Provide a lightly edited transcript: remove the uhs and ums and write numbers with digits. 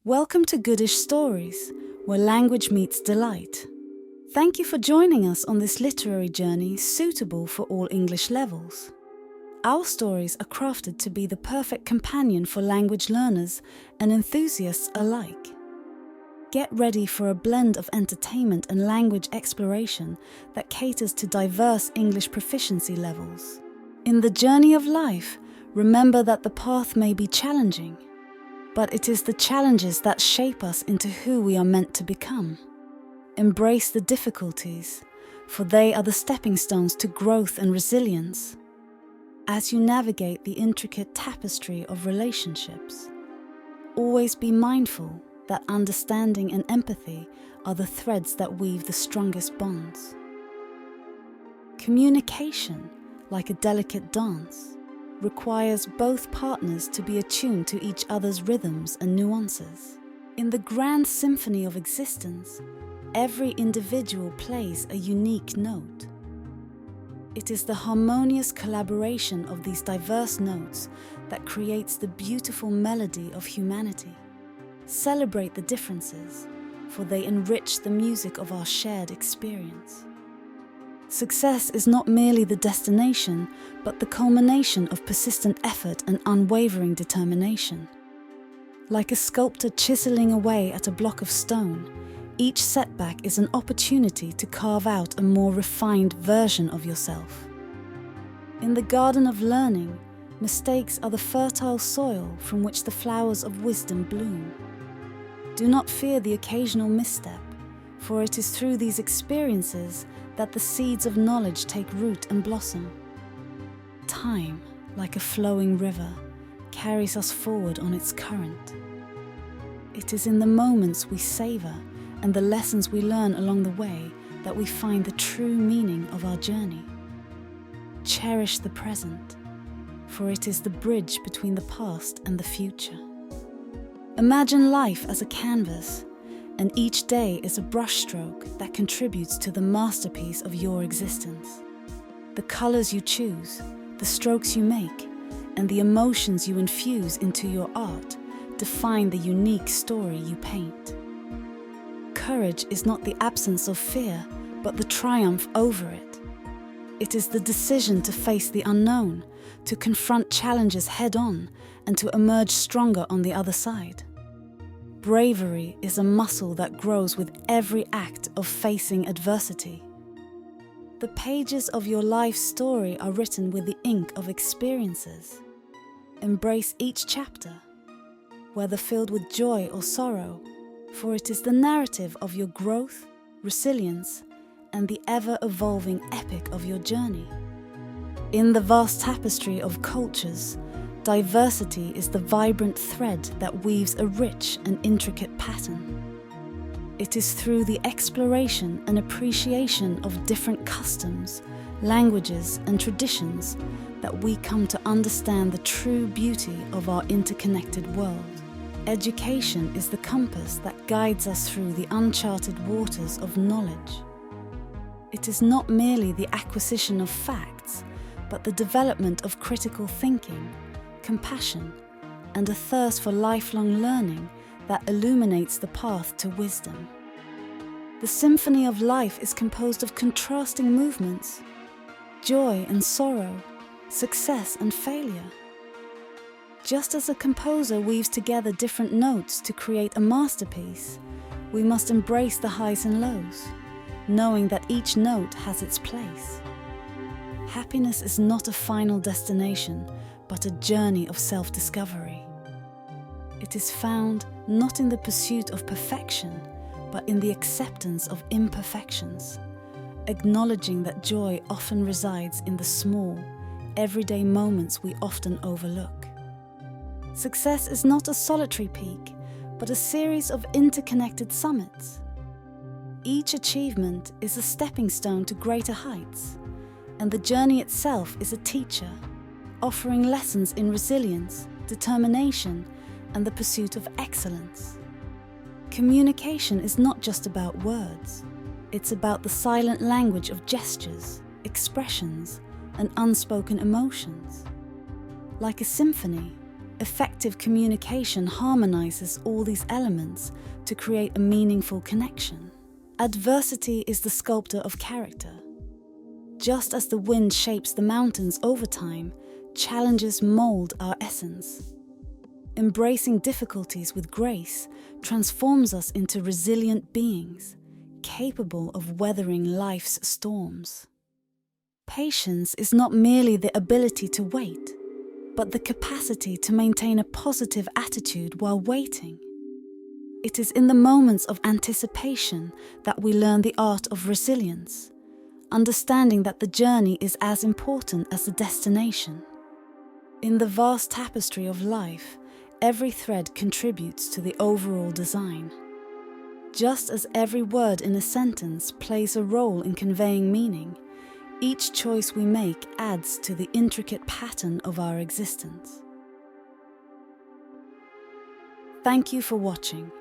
Welcome to Goodish Stories, where language meets delight. Thank you for joining us on this literary journey suitable for all English levels. Our stories are crafted to be the perfect companion for language learners and enthusiasts alike. Get ready for a blend of entertainment and language exploration that caters to diverse English proficiency levels. In the journey of life, remember that the path may be challenging, but it is the challenges that shape us into who we are meant to become. Embrace the difficulties, for they are the stepping stones to growth and resilience. As you navigate the intricate tapestry of relationships, always be mindful that understanding and empathy are the threads that weave the strongest bonds. Communication, like a delicate dance, requires both partners to be attuned to each other's rhythms and nuances. In the grand symphony of existence, every individual plays a unique note. It is the harmonious collaboration of these diverse notes that creates the beautiful melody of humanity. Celebrate the differences, for they enrich the music of our shared experience. Success is not merely the destination, but the culmination of persistent effort and unwavering determination. Like a sculptor chiseling away at a block of stone, each setback is an opportunity to carve out a more refined version of yourself. In the garden of learning, mistakes are the fertile soil from which the flowers of wisdom bloom. Do not fear the occasional misstep, for it is through these experiences that the seeds of knowledge take root and blossom. Time, like a flowing river, carries us forward on its current. It is in the moments we savor and the lessons we learn along the way that we find the true meaning of our journey. Cherish the present, for it is the bridge between the past and the future. Imagine life as a canvas, and each day is a brushstroke that contributes to the masterpiece of your existence. The colors you choose, the strokes you make, and the emotions you infuse into your art define the unique story you paint. Courage is not the absence of fear, but the triumph over it. It is the decision to face the unknown, to confront challenges head-on, and to emerge stronger on the other side. Bravery is a muscle that grows with every act of facing adversity. The pages of your life story are written with the ink of experiences. Embrace each chapter, whether filled with joy or sorrow, for it is the narrative of your growth, resilience, and the ever-evolving epic of your journey. In the vast tapestry of cultures, diversity is the vibrant thread that weaves a rich and intricate pattern. It is through the exploration and appreciation of different customs, languages, and traditions that we come to understand the true beauty of our interconnected world. Education is the compass that guides us through the uncharted waters of knowledge. It is not merely the acquisition of facts, but the development of critical thinking, compassion, and a thirst for lifelong learning that illuminates the path to wisdom. The symphony of life is composed of contrasting movements, joy and sorrow, success and failure. Just as a composer weaves together different notes to create a masterpiece, we must embrace the highs and lows, knowing that each note has its place. Happiness is not a final destination, but a journey of self-discovery. It is found not in the pursuit of perfection, but in the acceptance of imperfections, acknowledging that joy often resides in the small, everyday moments we often overlook. Success is not a solitary peak, but a series of interconnected summits. Each achievement is a stepping stone to greater heights, and the journey itself is a teacher, offering lessons in resilience, determination, and the pursuit of excellence. Communication is not just about words. It's about the silent language of gestures, expressions, and unspoken emotions. Like a symphony, Effective communication harmonizes all these elements to create a meaningful connection. Adversity is the sculptor of character. Just as the wind shapes the mountains over time, challenges mold our essence. Embracing difficulties with grace transforms us into resilient beings, capable of weathering life's storms. Patience is not merely the ability to wait, but the capacity to maintain a positive attitude while waiting. It is in the moments of anticipation that we learn the art of resilience, understanding that the journey is as important as the destination. In the vast tapestry of life, every thread contributes to the overall design. Just as every word in a sentence plays a role in conveying meaning, each choice we make adds to the intricate pattern of our existence. Thank you for watching.